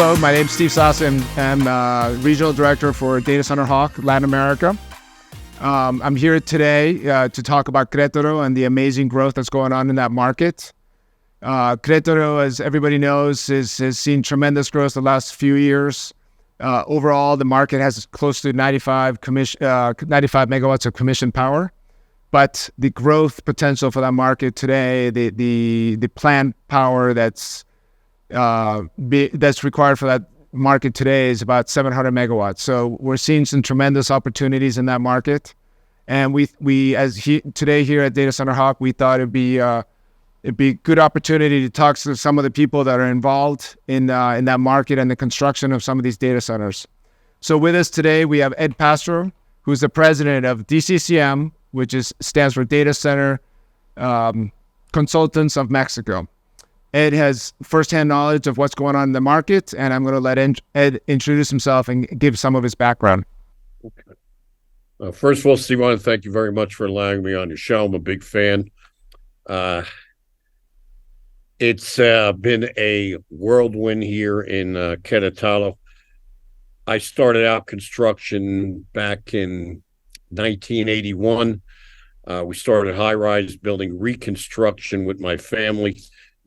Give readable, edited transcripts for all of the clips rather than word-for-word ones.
Hello, my name is Steve Sasse. I'm Regional Director for Data Center Hawk, Latin America. I'm here today to talk about Querétaro and the amazing growth that's going on in that market. Querétaro, as everybody knows, has seen tremendous growth the last few years. Overall, the market has close to 95 megawatts of commissioned power. But the growth potential for that market today, the plant power that's required for that market today is about 700 megawatts. So we're seeing some tremendous opportunities in that market. And today here at Data Center Hawk, we thought it'd be a good opportunity to talk to some of the people that are involved in that market and the construction of some of these data centers. So with us today, we have Ed Background, who's the president of DCCM, which stands for Data Center Consultants of Mexico. Ed has firsthand knowledge of what's going on in the market, and I'm going to let Ed introduce himself and give some of his background. Okay. First of all, Steve, I want to thank you very much for allowing me on your show. I'm a big fan. It's been a whirlwind here in Querétaro. I started out construction back in 1981. We started high-rise building reconstruction with my family.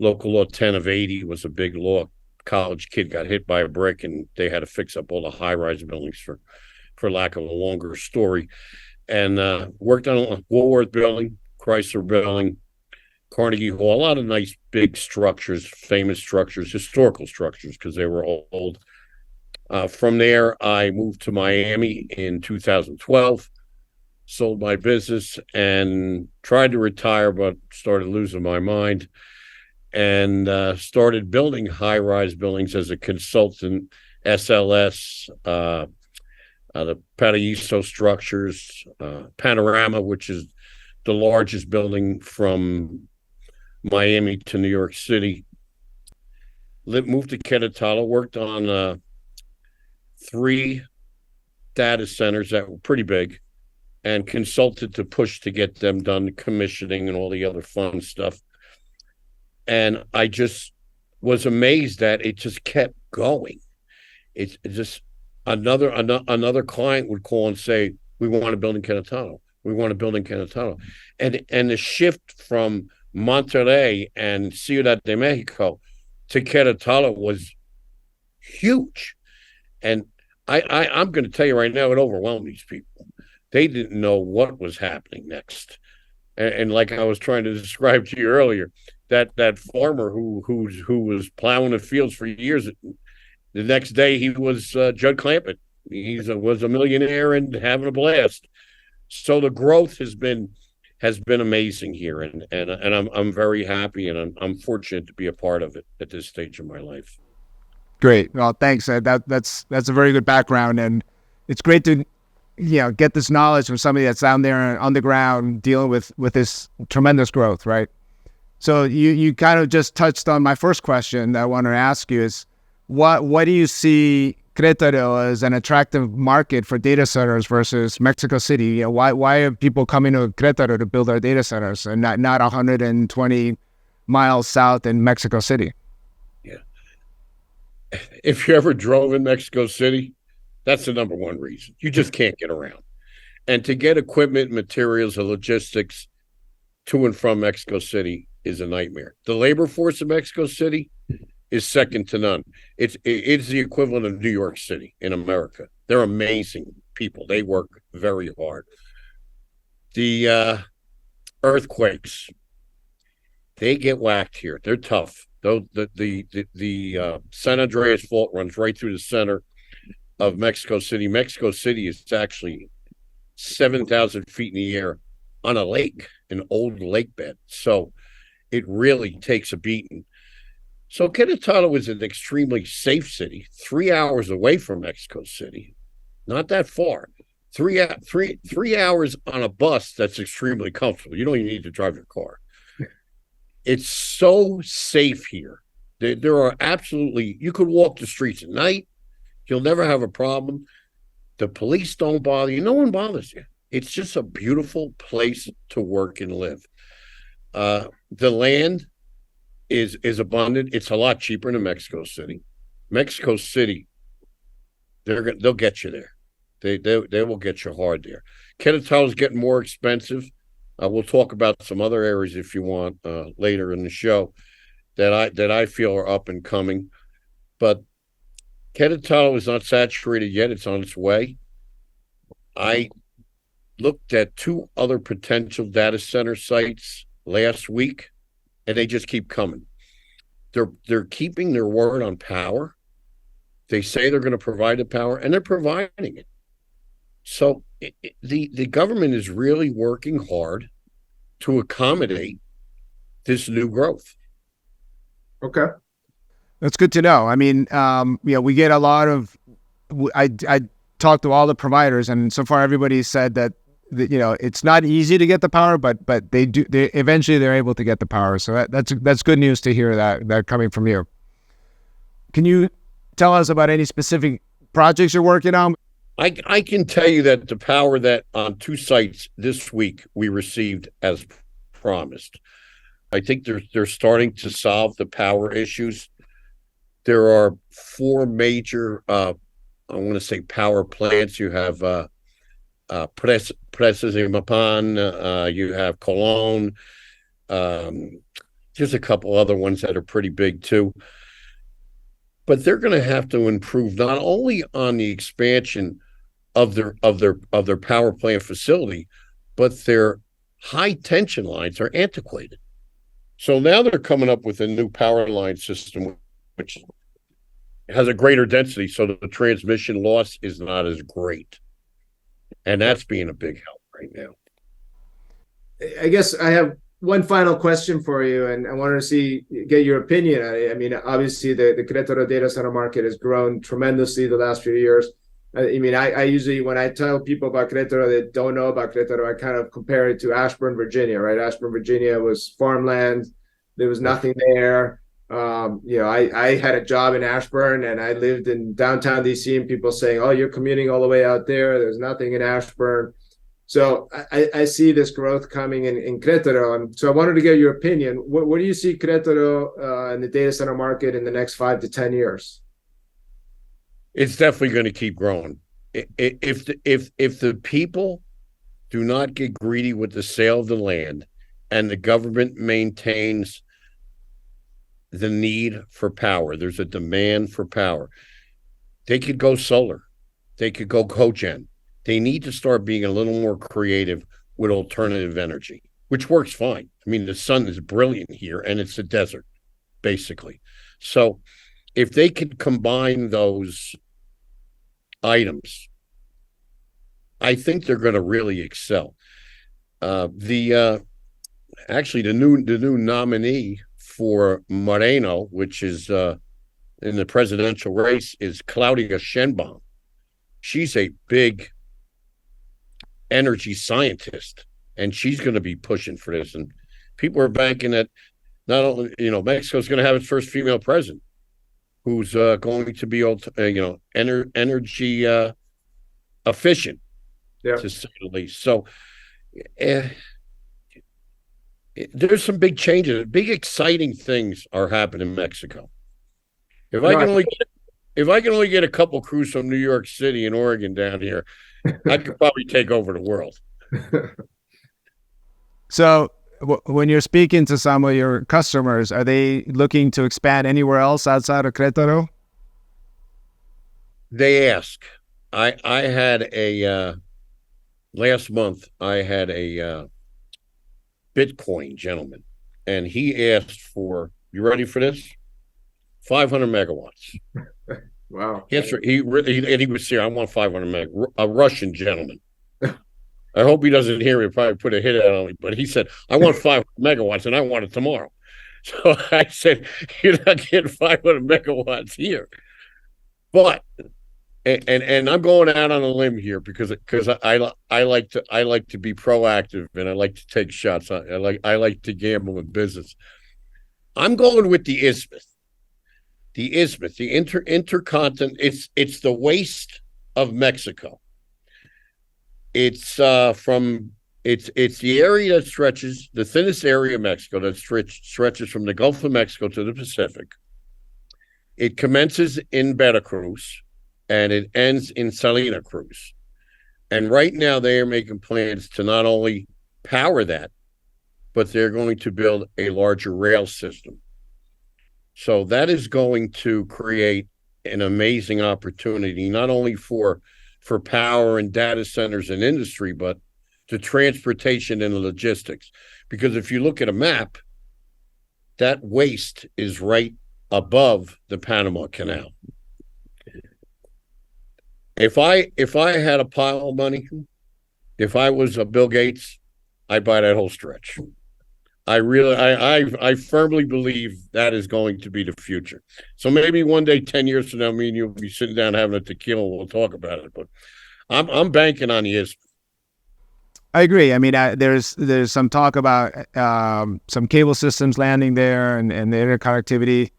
Local Law 10 of 80 was a big law. College kid got hit by a brick, and they had to fix up all the high-rise buildings for lack of a longer story. And worked on Woolworth Building, Chrysler Building, Carnegie Hall, a lot of nice big structures, famous structures, historical structures, because they were old. From there, I moved to Miami in 2012, sold my business, and tried to retire, but started losing my mind, and started building high-rise buildings as a consultant, SLS, the Paraíso structures, Panorama, which is the largest building from Miami to New York City. Moved to Querétaro, worked on 3 data centers that were pretty big, and consulted to push to get them done, commissioning and all the other fun stuff. And I just was amazed that it just kept going. It's just another client would call and say, "We want to build in Querétaro. We want to build in Querétaro," and the shift from Monterrey and Ciudad de Mexico to Querétaro was huge. And I'm going to tell you right now, it overwhelmed these people. They didn't know what was happening next. And like I was trying to describe to you earlier, that farmer who was plowing the fields for years, the next day he was Judd Clampett. He was a millionaire and having a blast. So the growth has been amazing here, and I'm very happy, and I'm fortunate to be a part of it at this stage of my life. Great. Well, thanks. That's a very good background, and it's great to get this knowledge from somebody that's down there on the ground dealing with this tremendous growth, right? So you kind of just touched on my first question that I want to ask you is, what do you see Querétaro as an attractive market for data centers versus Mexico City? Why are people coming to Querétaro to build their data centers and not 120 miles south in Mexico City? Yeah. If you ever drove in Mexico City, that's the number one reason. You just can't get around. And to get equipment, materials, and logistics to and from Mexico City is a nightmare. The labor force of Mexico City is second to none. It's the equivalent of New York City in America. They're amazing people. They work very hard. The earthquakes, they get whacked here. They're tough. The San Andreas Fault runs right through the center of Mexico City. Mexico City is actually 7,000 feet in the air on a lake, an old lake bed. So it really takes a beating. So Querétaro is an extremely safe city, 3 hours away from Mexico City, not that far. 3 hours on a bus that's extremely comfortable. You don't even need to drive your car. It's so safe here. There are absolutely, you could walk the streets at night. You'll never have a problem. The police don't bother you. No one bothers you. It's just a beautiful place to work and live. The land is abundant. It's a lot cheaper than Mexico City. Mexico City, they'll get you there. They will get you hard there. Querétaro is getting more expensive. We'll talk about some other areas if you want later in the show that I feel are up and coming. But Querétaro is not saturated yet. It's on its way. I looked at 2 other potential data center sites last week, and they just keep coming. They're keeping their word on power. They say they're going to provide the power, and they're providing it. So the government is really working hard to accommodate this new growth. Okay. That's good to know. I mean, we get a lot of, I talked to all the providers, and so far everybody said that, it's not easy to get the power, but they eventually they're able to get the power. So that's good news to hear that coming from you. Can you tell us about any specific projects you're working on? I can tell you that the power that on 2 sites this week we received as promised. I think they're starting to solve the power issues. There are 4 major, I want to say power plants. You have Presas in Mapan, you have Cologne. There's a couple other ones that are pretty big too. But they're going to have to improve not only on the expansion of their power plant facility, but their high tension lines are antiquated. So now they're coming up with a new power line system, which has a greater density, so that the transmission loss is not as great. And that's being a big help right now. I guess I have one final question for you, and I wanted to get your opinion. I mean, obviously the Querétaro data center market has grown tremendously the last few years. I mean, I usually, when I tell people about Querétaro that don't know about Querétaro, I kind of compare it to Ashburn, Virginia, right? Ashburn, Virginia was farmland. There was nothing there. I had a job in Ashburn, and I lived in downtown DC, and people saying, oh, you're commuting all the way out there. There's nothing in Ashburn. So I see this growth coming in Querétaro. And so I wanted to get your opinion. What do you see Querétaro in the data center market in the next 5 to 10 years? It's definitely going to keep growing. If the people do not get greedy with the sale of the land, and the government maintains the need for power, there's a demand for power. They could go solar. They could go cogen. They need to start being a little more creative with alternative energy, which works fine. I mean, the sun is brilliant here, and it's a desert, basically. So if they could combine those items, I think they're going to really excel. Actually, the new nominee for Moreno, which is in the presidential race, is Claudia Sheinbaum. She's a big energy scientist, and she's going to be pushing for this. And people are banking that not only, Mexico's going to have its first female president, who's going to be, energy efficient, to say the least. So there's some big changes. Big, exciting things are happening in Mexico. If I can only get a couple crews from New York City and Oregon down here, I could probably take over the world. So when you're speaking to some of your customers, are they looking to expand anywhere else outside of Querétaro? They ask. I had last month, I had a Bitcoin gentleman, and he asked for, you ready for this? 500 megawatts. Wow. Yes, sir. He was here. I want 500 meg. A Russian gentleman. I hope he doesn't hear me. Probably put a hit out on me. But he said, I want 500 megawatts, and I want it tomorrow. So I said, you're not getting 500 megawatts here. But and I'm going out on a limb here because I like to be proactive, and I like to take shots. I like to gamble in business. I'm going with the isthmus. The isthmus, the intercontinent. It's the waste of Mexico. It's it's the area that stretches, the thinnest area of Mexico that stretches from the Gulf of Mexico to the Pacific. It commences in Veracruz and it ends in Salina Cruz. And right now they are making plans to not only power that, but they're going to build a larger rail system. So that is going to create an amazing opportunity, not only for power and data centers and industry, but to transportation and logistics. Because if you look at a map, that waste is right above the Panama Canal. If I had a pile of money, if I was a Bill Gates, I'd buy that whole stretch. I firmly believe that is going to be the future. So maybe one day, 10 years from now, me and you'll be sitting down having a tequila and we'll talk about it. But I'm banking on the ISP. I agree. I mean, there's some talk about some cable systems landing there and the interconnectivity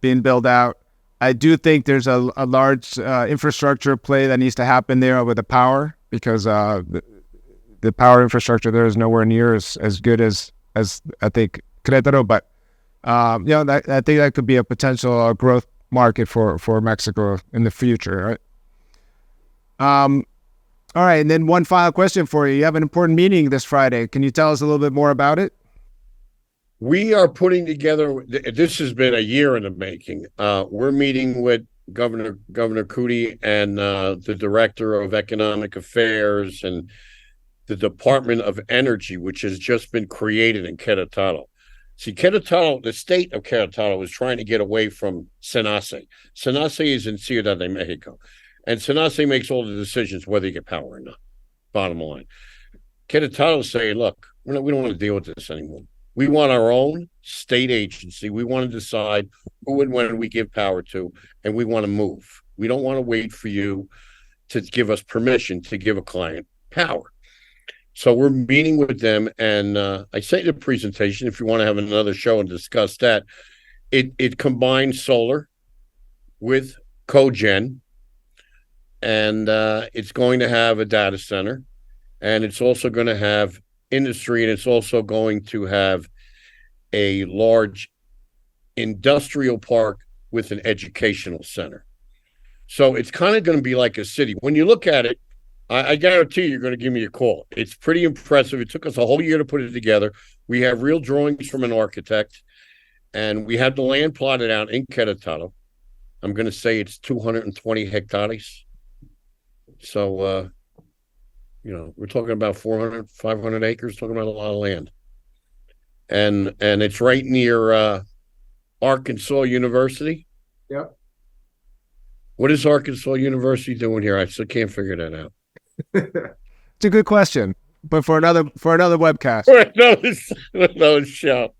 being built out. I do think there's a large infrastructure play that needs to happen there with the power, because the power infrastructure there is nowhere near as good as I think Querétaro. But I think that could be a potential growth market for Mexico in the future. Right? All right, and then one final question for you. You have an important meeting this Friday. Can you tell us a little bit more about it? We are putting together, this has been a year in the making. We're meeting with Governor Cootie and the Director of Economic Affairs and the Department of Energy, which has just been created in Querétaro. See, Querétaro, the state of Querétaro is trying to get away from Sasse. Sasse is in Ciudad de Mexico. And Sasse makes all the decisions whether you get power or not, bottom line. Querétaro is saying, look, we don't want to deal with this anymore. We want our own state agency. We want to decide who and when we give power to, and we want to move. We don't want to wait for you to give us permission to give a client power. So we're meeting with them, and I sent you the presentation if you want to have another show and discuss that. It combines solar with cogen, and it's going to have a data center, and it's also going to have industry, and it's also going to have a large industrial park with an educational center. So it's kind of going to be like a city. When you look at it, I guarantee you're going to give me a call. It's pretty impressive. It took us a whole year to put it together. We have real drawings from an architect, and we had the land plotted out in Querétaro. I'm going to say it's 220 hectares. So, we're talking about 400, 500 acres, talking about a lot of land. And it's right near Arkansas University. Yep. What is Arkansas University doing here? I still can't figure that out. It's a good question, but for another webcast. Another show.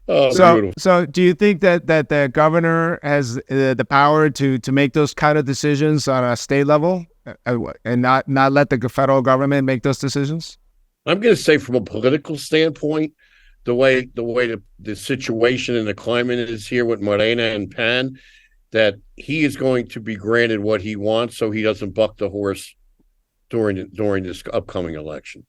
Oh, so do you think that the governor has the power to make those kind of decisions on a state level and not let the federal government make those decisions? I'm going to say, from a political standpoint, the way the situation and the climate is here with Morena and Pan, that he is going to be granted what he wants, so he doesn't buck the horse during this upcoming election.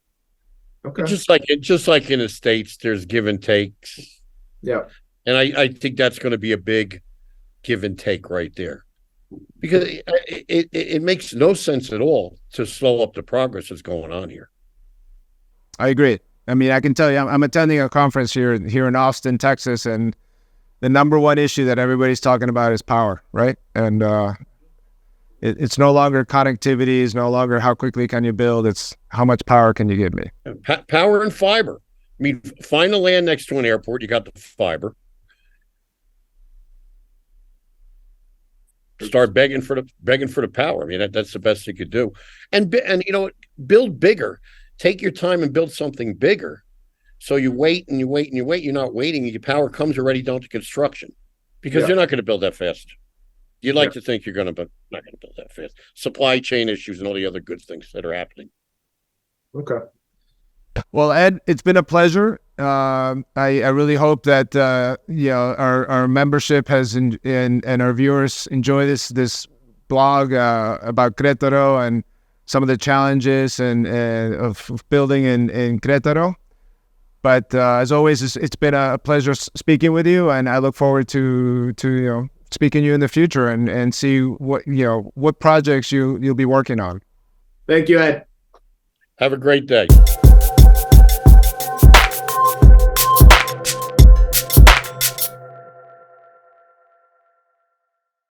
Okay. Just like in the States, there's give and takes. Yeah. And I think that's going to be a big give and take right there, because it makes no sense at all to slow up the progress that's going on here. I agree. I mean, I can tell you, I'm attending a conference here in Austin, Texas, and the number one issue that everybody's talking about is power, right? And it's no longer connectivity, it's no longer how quickly can you build, it's how much power can you give me. Power and fiber. I mean, find the land next to an airport, you got the fiber. Start begging for the power. I mean, that's the best you could do. And build bigger. Take your time and build something bigger. So you wait and you wait and you wait. You're not waiting. Your power comes already down to construction, because you're not going to build that fast. You'd like to think you're going to, but not going to build that fast. Supply chain issues and all the other good things that are happening. Okay. Well, Ed, it's been a pleasure. I really hope that our membership has and our viewers enjoy this blog about Querétaro and some of the challenges and of building in Querétaro. But as always, it's been a pleasure speaking with you, and I look forward to speaking to you in the future and see what projects you'll be working on. Thank you, Ed. Have a great day.